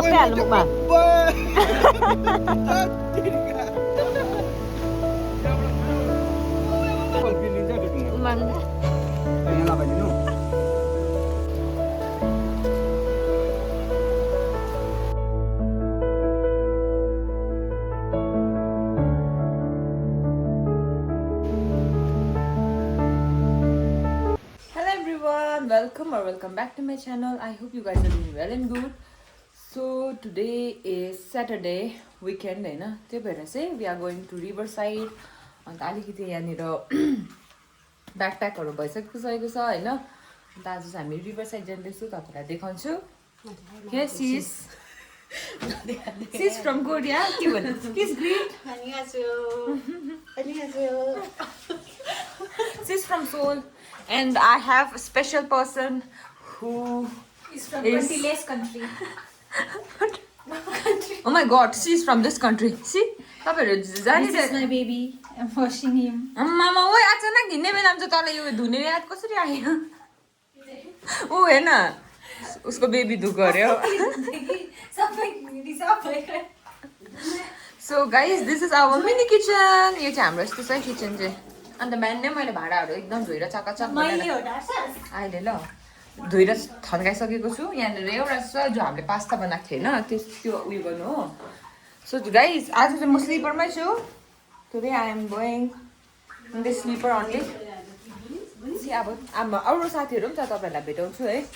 सबै हाल्नु मुखमा welcome back to my channel. I hope you guys are doing well and good. So today is Saturday weekend हैन त्यो भएर चाहिँ we are going to Riverside अन्त अलिकति यहाँनिर ब्याकप्याकहरु भइसकेको छ हैन अन्त आज चाहिँ हामी Riverside जाँदैछु तपाईलाई देखाउँछु. Here she is. She's from Korea. के भन्नु? Please greet. 안녕하세요. 안녕하세요. She's from Seoul. And I have a special person who is from country-less country. Oh my god, she's from this country. See? This is my baby. I'm washing him. Mama, why अचानक हिँड्ने बेलामा चाहिँ तँलाई यो धुने याद कसरी आयो? ऊ हैन उसको बेबी दुख गर्यो. So guys, this is our mini kitchen. यो चाहिँ हाम्रो यस्तो छ किचन चाहिँ. अन्त बिहान नै मैले भाँडाहरू एकदम धोएर चकाचक गरेर अहिले ल धोएर थन्काइसकेको छु. यहाँनिर एउटा छ जो हामीले पास्ता बनाएको थियो हैन त्यो उयो गर्नु हो. सो गाइस आज चाहिँ म स्लिपरमै छु. Today I am going in the slipper only. अब अरू साथीहरू पनि छ तपाईहरुलाई भेटाउँछु है.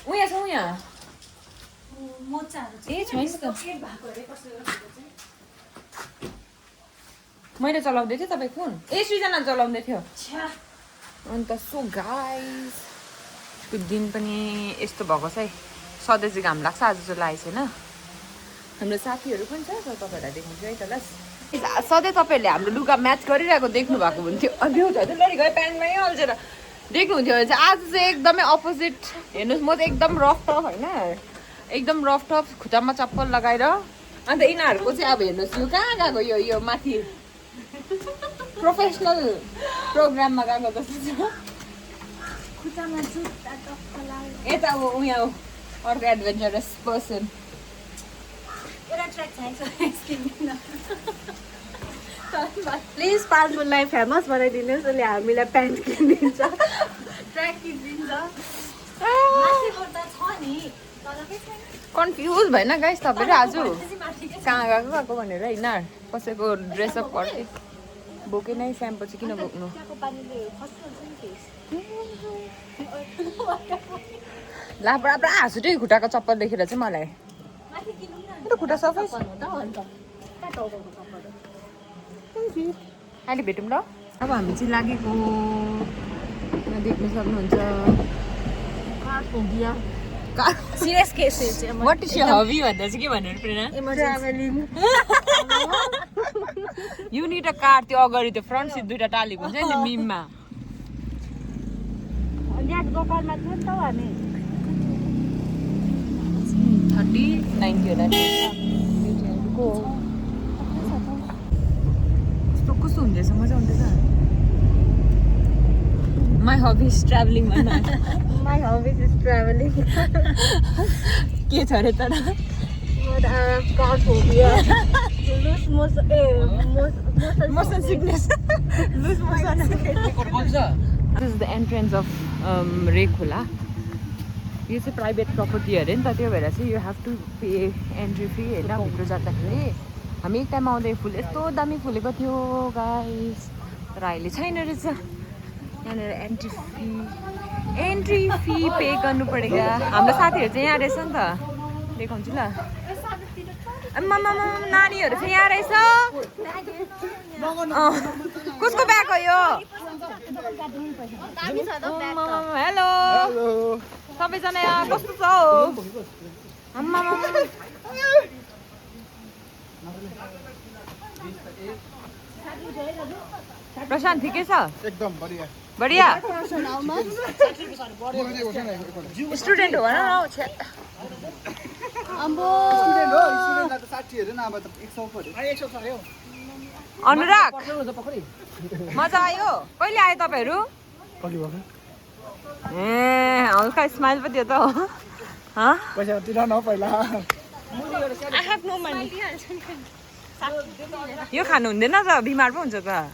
उहाँ छ उहाँ मोचाहरु ए छैन त मैले चलाउँदै थिएँ तपाईँ कुन ए सृजना चलाउँदै थियो. अन्त सो गाइस को दिन पनि यस्तो भएको छ है. सधैँ चाहिँ घाम लाग्छ आज चाहिँ लागेको छैन. हाम्रो साथीहरू पनि छ तपाईँहरूलाई देखाउँछु है त ल. सधैँ तपाईँहरूले हाम्रो लुगा म्याच गरिरहेको देख्नु भएको हुन्थ्यो. भ्यू छ लडी गयो प्यान्टमै अल्झेर देख्नुहुन्थ्यो भने चाहिँ आज चाहिँ एकदमै अपोजिट. हेर्नुहोस् म त एकदम रफ टप होइन एकदम रफ टप खुट्टामा चप्पल लगाएर. अन्त यिनीहरूको चाहिँ अब हेर्नुहोस् यो कहाँ गएको यो माथि प्रोफेसनल प्रोग्राममा गएको जस्तो छ. खुट्टामा जुत्ता चप्पल लगाएर यता अब उहाँ अर्को एडभेन्चरस पर्सन. एउटा ट्र्याक चाहिन्छ. प्लिज पार्लरलाई फेमस बनाइदिनुहोस्. उसले हामीलाई प्यान्ट किनिदिन्छ ट्र्याक किनिदिन्छ. कन्फ्युज भएन गाइस तपाईँहरू आज कहाँ गएको भनेर यिनीहरू कसैको ड्रेसअप गर्दै बोके नै स्याम्पो चाहिँ किन बोक्नु. ला पुरा पुरा हाँसु त्यो खुट्टाको चप्पल देखेर चाहिँ मलाई खुट्टा सफा अहिले भेटौँ ल. अब हामी चाहिँ लागेको देख्न सक्नुहुन्छ serious case what is your hubby भन्दा चाहिँ के भन्नु प्रेरणा? Travelling. You need a car. त्यो अगाडि त्यो फ्रन्ट सिट दुईटा टालेको हुन्छ नि मिममा. यहाँ गोपालमा थियो नि त हामी 30-90 होला नि. कस्तो कस्तो हुँदैछ मजा हुँदैछ. माई हबी इज ट्राभलिङ भन्न. My hobbies is traveling. के छ अरे तर But I have car phobia. Loose motion sickness. Loose motion. This is the entrance of रेखोला. यो चाहिँ प्राइभेट प्रपर्टी अरे नि त त्यो भएर चाहिँ you have to pay entry fee होइन भित्र जाँदाखेरि. हामी एक टाइम आउँदै फुल यस्तो दामी फुलेको थियो गाइस तर अहिले छैन रहेछ. यहाँनिर एन्ट्री फी पे गर्नु परेको. हाम्रो साथीहरू चाहिँ यहाँ रहेछ नि त देखाउँछु ल. आम्मामा नानीहरू चाहिँ यहाँ रहेछ. कसको ब्याग हो यो? हेलो सबैजना यहाँ कस्तो छ हो? आम्मामा प्रशान्त ठिकै छ? एकदम बढिया बढिया. स्टुडेन्ट हो भन न. अनुराग मजा आयो. कहिले आयो तपाईँहरू? ए हल्का स्माइल पो थियो त. पैसा तिर न पहिला I have no money. यो खानु हुँदैन त बिमार पो हुन्छ त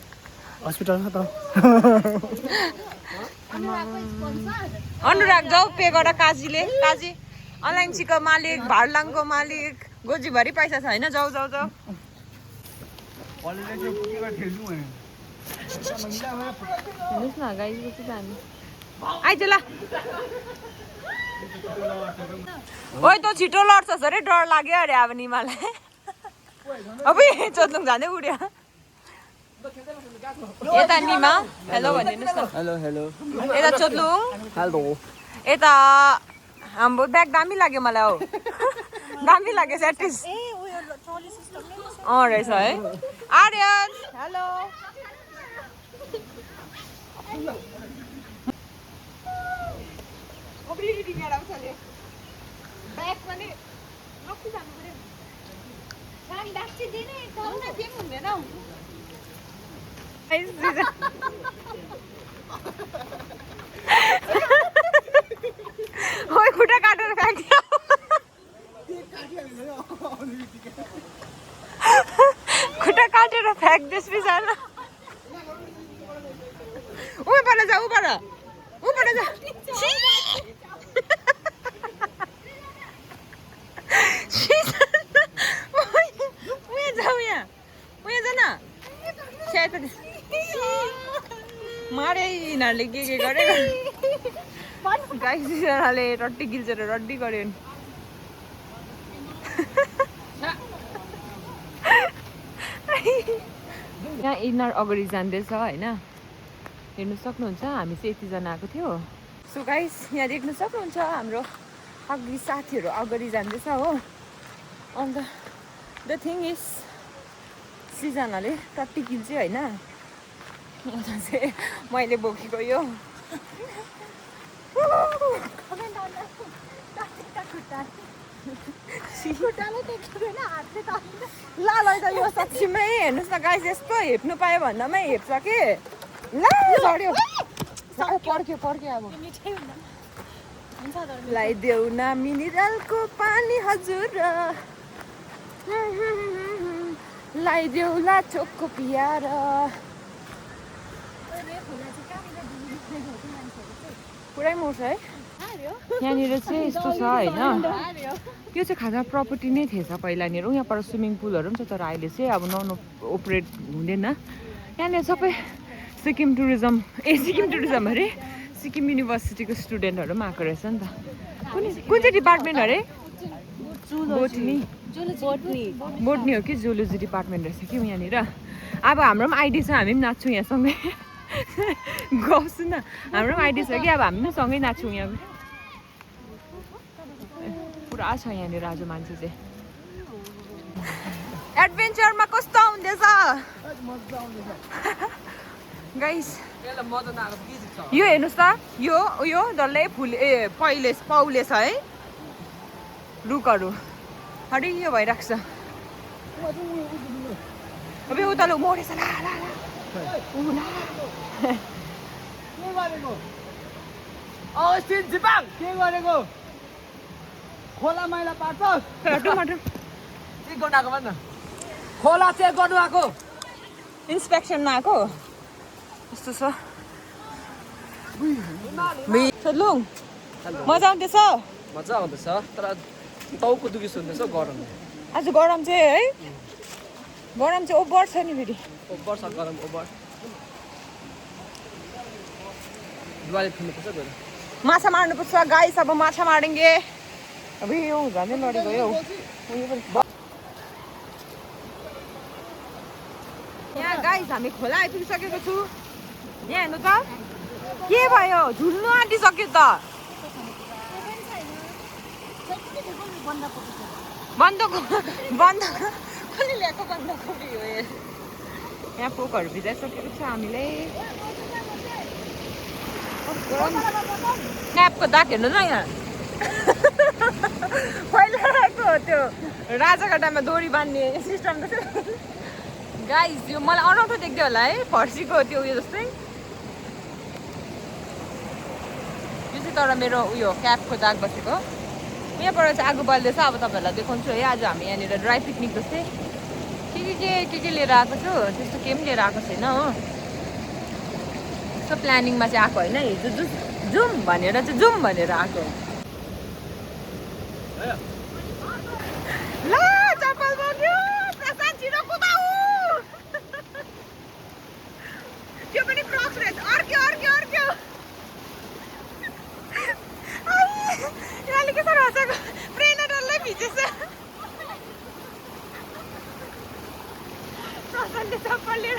हस्पिटलमा त अनुराग जाऊ पे गर काजीले काजी अलैँचीको मालिक भाडलाङको मालिक गोजीभरि पैसा छ होइन जाऊ जाऊ जाऊ हेर्नुहोस् न गाई कति दामी आइज ल ओइ तँ छिटो लड्छस् अरे डर लाग्यो अरे अब निमालाई अब चोत्लुङ जाँदै उड्यो यता निमा हेलो भनिदिनुहोस् न हेलो हेलो यता चोत्लुङ हेलो यता हाम्रो ब्याग दामी लाग्यो मलाई हौ दामी लाग्यो स्याटिस रहेछ है आर्यन हेलो ब्याग पनि जानु पर्यो ओइ खुट्टा काटेर फ्याँक्यो खुट्टा काटेर फ्याँक्दैछ बिचारा उबाट जा उबाट जा मारे यिनीहरूले के गरेको गाईले रड्डी गिल्चेर रड्डी गर्यो नि यहाँ यिनीहरू अगाडि जाँदैछ होइन हेर्नु सक्नुहुन्छ हामी चाहिँ यतिजना आएको थियो सो गाइस यहाँ देख्नु सक्नुहुन्छ हाम्रो अघि साथीहरू अगाडि जाँदैछ हो अन्त द थिङ इज सिजनाले टट्टी किल्छ होइन अन्त चाहिँ मैले बोकेको यो ल यो साँच्चीमै हेर्नुहोस् न गाइस यस्तो हेप्नु पायो भन्दामै हेप्छ कि ल झऱ्यो पर्क्यो अब लगाइदेऊ न मिनरलको पानी हजुर लगाइदेऊ ला चोकको पियार पुरै मर्छ है यहाँनिर चाहिँ यस्तो छ होइन यो चाहिँ खाजा प्रपर्टी नै थिएछ पहिलानिर यहाँ पर स्विमिङ पुलहरू पनि छ तर अहिले चाहिँ अब नन ओपरेट हुँदैन यहाँनिर सबै सिक्किम टुरिज्म अरे सिक्किम युनिभर्सिटीको स्टुडेन्टहरू पनि आएको रहेछ नि त कुन चाहिँ डिपार्टमेन्ट अरे बोटनी हो कि जुलोजी डिपार्टमेन्ट रहेछ कि यहाँनिर अब हाम्रो पनि आइडी छ हामी पनि नाच्छौँ यहाँ सँगै गाउँछु न हाम्रो पनि आइडी छ कि अब हामी पनि सँगै नाच्छौँ यहाँ पुरा छ यहाँनिर आज मान्छे चाहिँ एडभेन्चरमा कस्तो आउँदैछ गाइस यो हेर्नुहोस् त यो डल्लै पाउले छ है रुखहरू हरियो भइरहेको छ अब उता मोडेछ ला के गरेको खोला मैला पार्छ खोला चेक गर्नु आएको इन्सपेक्सनमा आएको यस्तो छ सोध्लुङ मजा आउँदैछ मजा आउँदैछ तर टाउको दुखी सुन्दैछ गरम आज गरम चाहिँ है गरम चाहिँ ओभर छ नि फेरि ओभर छ गरम ओभर दिवाली खेल्नुपर्छ गएर माछा मार्नुपर्छ गाइस अब माछा मारेंगे अब यो झन्डै लडी गयो यहाँ गाइस हामी खोला आइपुगिसकेको छु यहाँ हेर्नु त के भयो झुल्नु आँटिसक्यो त बन्द कसले ल्याएको बन्दकोपी हो यहाँ पोकहरू भिजाइसकेको छ हामीले स्न्यापको दाग हेर्नु न यहाँ पहिलाको त्यो राजाघाटामा डोरी बान्ने सिस्टम त गाइस यो मलाई अनौठो देख्थ्यो होला है फर्सीको त्यो उयो जस्तै यो चाहिँ तर मेरो उयो क्यापको दाग बसेको यहाँबाट चाहिँ आगो बल्दैछ अब तपाईँहरूलाई देखाउँछु है आज हामी यहाँनिर ड्राई पिकनिक जस्तै के लिएर आएको छु त्यस्तो केही पनि लिएर आएको छैन हो यसो प्लानिङमा चाहिँ आएको होइन हिजो जाउँ भनेर आएको ल चप्पल बोक्यो प्रशान्त छिटो कुदाऊ त्यो पनि क्रक्स रहेछ अर्क्यो यहाँले के साह्रो हँसाएको प्रेरणा डल्लै भिजेछ प्रशान्तले चप्पल लिएर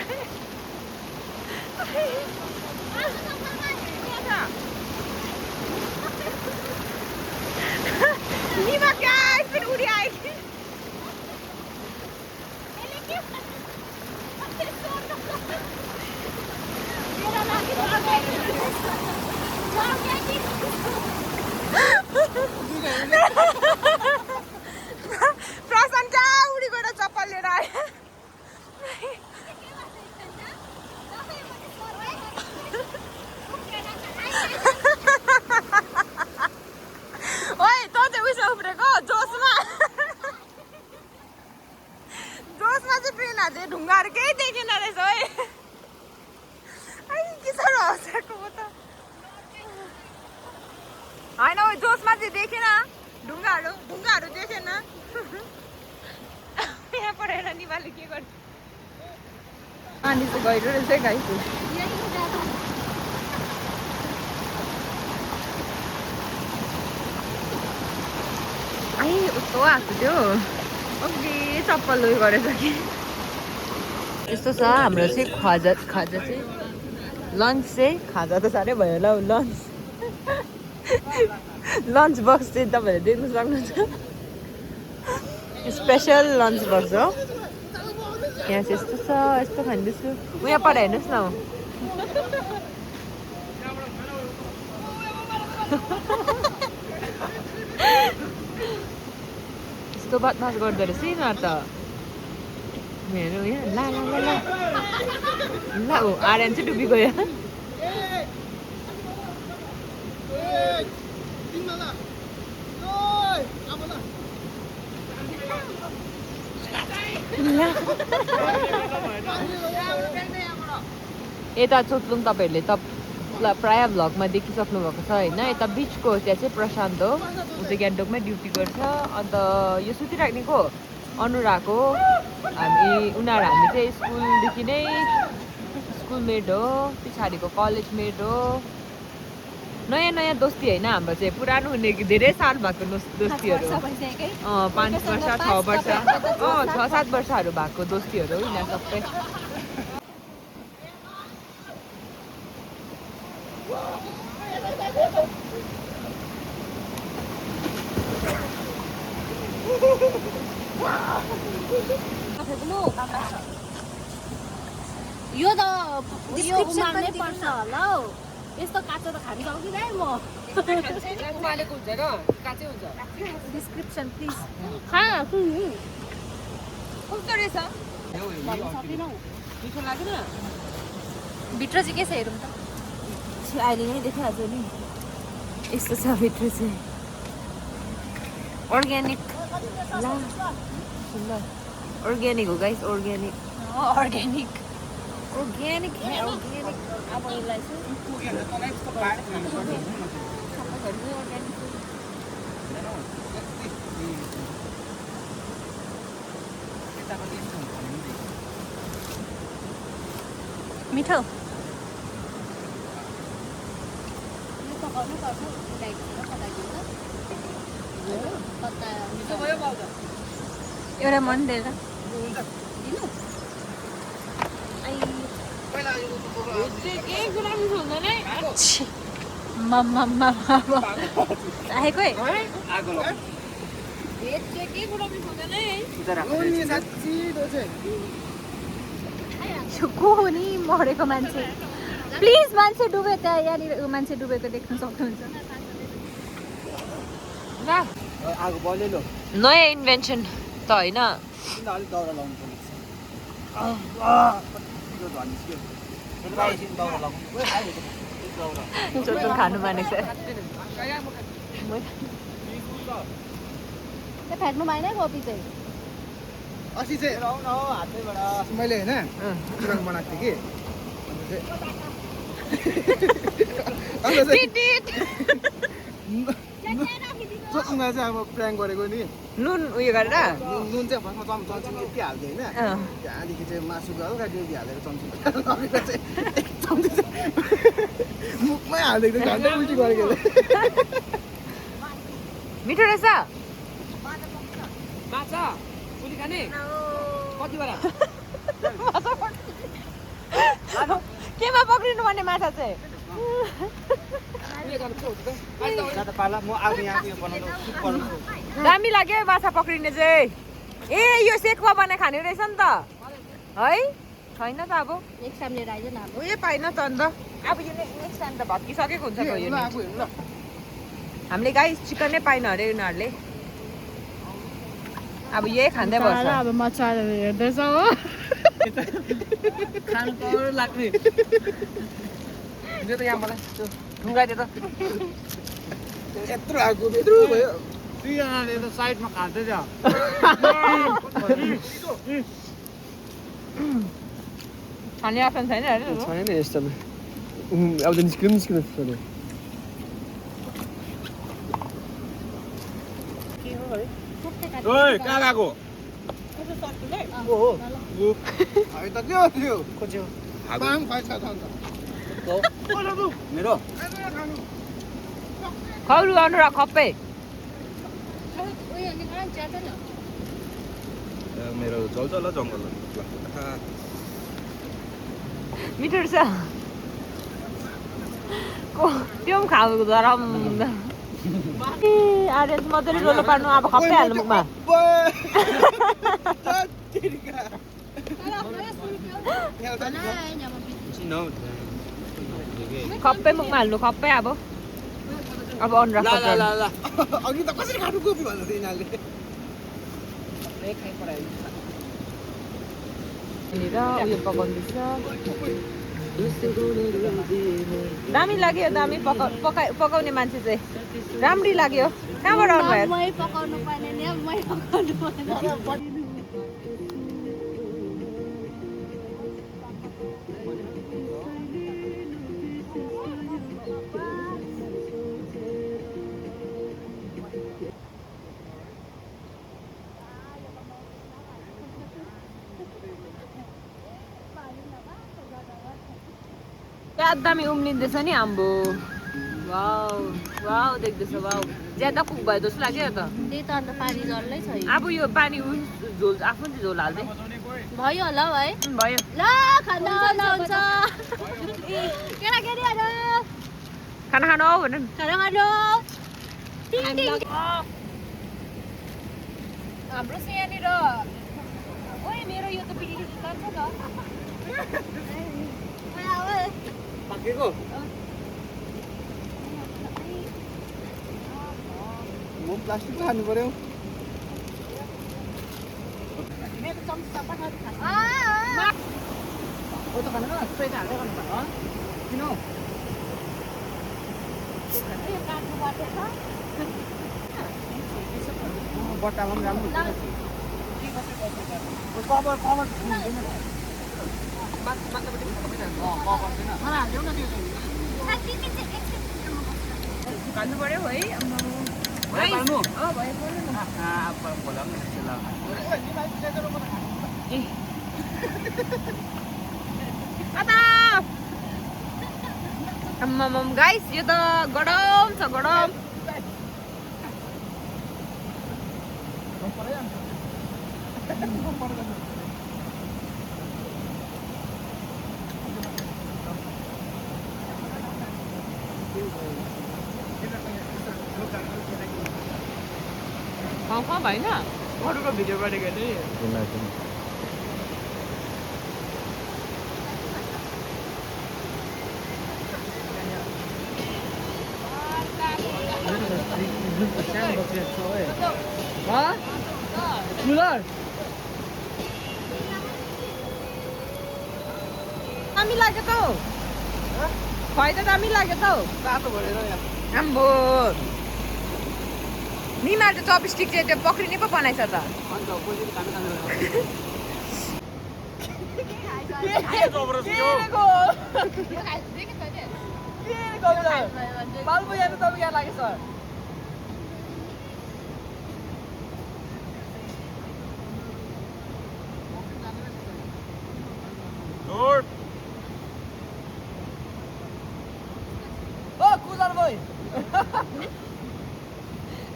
निमा क्या स्पिड उडी आयो कि प्रशान्त कहाँ उडी गएर चप्पल लिएर आयो ओए तँ चाहिँ उइसमा उफ्रेको जोसमा चाहिँ प्रेरणा चाहिँ ढुङ्गाहरू केही देखेन रहेछ है के साह्रो हँसाएको म त होइन ओ जोसमा चाहिँ देखेन ढुङ्गाहरू देखेन यहाँ पढेर निवाले के गर्छ पानी चाहिँ गहिरो रहेछ है गाईको आई उस्तो आएको थियो अघि चप्पल उयो गरेछ कि यस्तो छ हाम्रो चाहिँ खाजा चाहिँ लन्च चाहिँ खाजा त साह्रै भयो होला हौ लन्च बक्स चाहिँ तपाईँहरूले देख्नु सक्नुहुन्छ स्पेसल लन्च बक्स हो यहाँ चाहिँ यस्तो छ यस्तो खाँदैछु उहाँ पर हेर्नुहोस् न यस्तो बदमास गर्दो रहेछ यिनीहरू त मेरो यहाँ ल ऊ आर्यन चाहिँ डुबी गयो यता चोटलुङ तपाईँहरूले त प्रायः भ्लगमा देखिसक्नु भएको छ होइन यता बिचको त्यहाँ चाहिँ प्रशान्त हो ऊ चाहिँ गान्तोकमै ड्युटी गर्छ अन्त यो सुतिराख्नेको अनुराग हो हामी चाहिँ स्कुलदेखि नै स्कुलमेट हो पछाडिको कलेज मेट हो नयाँ दोस्ती होइन हाम्रो चाहिँ पुरानो हुने धेरै साल भएको दोस्तीहरू 5 वर्ष 6 वर्ष 6-7 वर्षहरू भएको दोस्तीहरू हो यिनीहरू सबै यो त यो उमाल्नै पर्छ होला हौ यस्तो काँचो त खानु सक्दिनँ म उमालेको हुन्छ र काँचै हुन्छ डिस्क्रिप्सन प्लिज कस्तो रहेछ मिठो लाग्दैन भित्र चाहिँ के छ हेरौँ त अहिले नै देखाइहाल्छु नि यस्तो छ भित्र चाहिँ अर्ग्यानिक ल अर्ग्यानिक हो गाइस अर्ग्यानिक अब यसलाई मिठो एउटा मन दिएर आएकै को हो नि मरेको मान्छे प्लिज मान्छे डुबे त्यहाँ यहाँनिर मान्छे डुबेको देख्न सक्नुहुन्छ आगो बलेलो नयाँ इन्भेन्सन त होइन अलिक दाउरा लाउनु पर्छ चोटो खानु मानेको छ फ्याँक्नु भएन कोपी चाहिँ अस्ति चाहिँ मैले होइन चिकन बनाएको थिएँ कि सोच्नुलाई चाहिँ अब प्र्याङ्क गरेको नि नुन उयो गरेर नुन चाहिँ फर्स्टमा चम्ची यति हाल्थेँ होइन त्यहाँदेखि चाहिँ मासुको हल्का ग्रेभी हालेर चम्ची चाहिँ एक चम्ची चाहिँ मुखमै हालिदिएको थियो झन्डै उल्टी गरेको मिठो रहेछ माछा पुली खाने कति बेला केमा पक्रिनु पर्ने माछा चाहिँ दामी लाग्यो माछा पक्रिने चाहिँ ए यो सेकुवा बनाइ खाने रहेछ नि त है छैन त अब नेक्स्ट टाइम लिएर आइज न अब उयो पाइन त अन्त अब यो नेक्स्ट टाइम त भत्किसकेको हुन्छ त यो हामीले गाई चिकन नै पाइन अरे उनीहरूले अब यही खाँदै बस्छ अब मचाएर हेर्दैछ हो खानु पर्यो लाग्ने त्यो त यहाँ मलाई त्यो ढुङ्गाइदियो त यत्रो आएको यत्रो भयो दुईजनाले त साइडमा खाँदै थियो खाने अप्सन छैन अरे छैन यस्तोमा अब त निस्किनु छोड्यो ओइ कहाँ गएको है त के हो त्यो खोज्यो पाम खाइछ त अन्त मेरो खौरु गर्नु र खप्पै मेरो चल्छ ल जङ्गल मिठो रहेछ त्यो पनि खाऊ गरम आर्यन मजाले रोलो पार्नु अब खप्पै हाल्नु मुखमा खप्पै मुखमा हाल्नु खप्पै अब अनुराग अघि त कसरी खानु कोपी भन्नु थियो यिनीहरूले यहाँनिर उयो पकाउँदैछ दामी लाग्यो दामी पकाउने मान्छे चाहिँ राम्री लाग्यो कहाँबाट आउनुभयो मै पकाउनु पर्ने नि मै पकाउनु पर्ने क्या दामी उम्लिँदैछ नि आम्बो वाउ वाउ देख्दैछ वाउ ज्यादा कुक भयो जस्तो लाग्यो त त्यही त अन्त पानी जल्लै छ अब यो पानी झोल आफ्नो चाहिँ झोल हाल्दै भयो होला है भयो ल खाना हुन्छ केटाकेटीहरू खाना खानु हो भन्नु खाना खानु हाम्रो चाहिँ यहाँनिर ओए मेरो यो त बिग्रिनु जान्छ त पाकेको म प्लास्टिक खानु पर्यो बट्टामा पनि राम्रो खानु पर्यो है गाइस यो त गरम छ गरम कहाँ भएन अरूको भिडियो गरेको नि दामी लाग्यो त खुवाइ त दामी लाग्यो त तातो भरेर यहाँ आम्बो निमाले त चपस्टिक चाहिँ त्यो पक्रिने पो बनाइछ त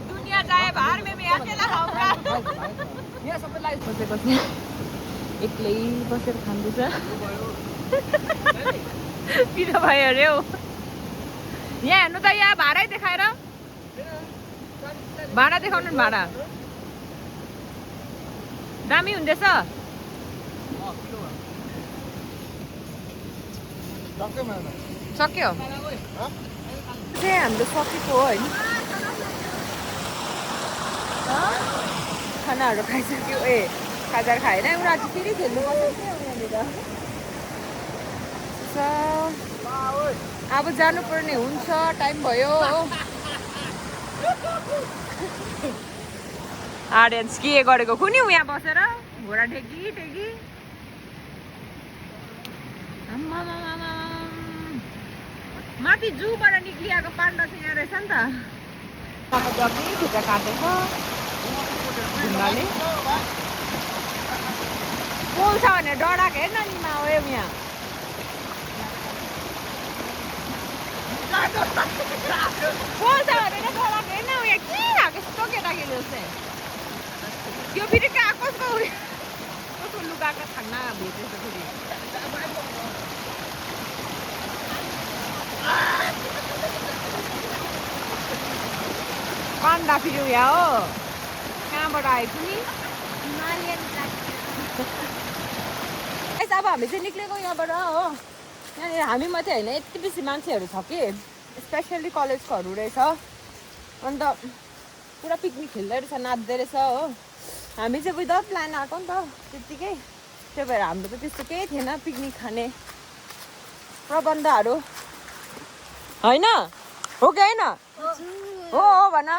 दुनिया जाए बाहर में मैं अकेला खाऊंगा यहाँ सबैलाई एक्लै बसेर खाँदैछ किन भयो अरे हौ यहाँ हेर्नु त यहाँ भाडै देखाएर भाडा देखाउनु नि भाडा दामी हुँदैछ सक्यो चाहिँ हाम्रो सकेको हो होइन खानाहरू खाइसक्यो ए खाजा खाएन एउटा चाहिँ फेरि खेल्नुपर्छ अब जानुपर्ने हुन्छ टाइम भयो आर्यन्स के गरेको कुनी यहाँ बसेर घोडा टेकी माथि जूबाट निक्लिएको पाण्डा चाहिँ यहाँ रहेछ नि त खुट्टा काटेछ ढुङ्गाले पोल्छ भने डराएको हेर्न नि मा हो यहाँ पोल्छ भने डराएको हेर्न यहाँ के खाएको यस्तो केटाकेटी जस्तै त्यो फेरि कसको लुगाको खाना भेटेछ फेरि पाण्डा फेरि यहाँ हो कहाँबाट आएको नि अब हामी चाहिँ निक्लेको यहाँबाट हो यहाँनिर हामी मात्रै होइन यति बेसी मान्छेहरू छ कि स्पेसल्ली कलेजकोहरू रहेछ अन्त पुरा पिकनिक खेल्दै रहेछ नाच्दै रहेछ हो हामी चाहिँ विदाउट प्लान आएको नि त त्यत्तिकै त्यही भएर हाम्रो त त्यस्तो केही थिएन पिकनिक खाने प्रबन्धहरू होइन हो कि होइन हो भन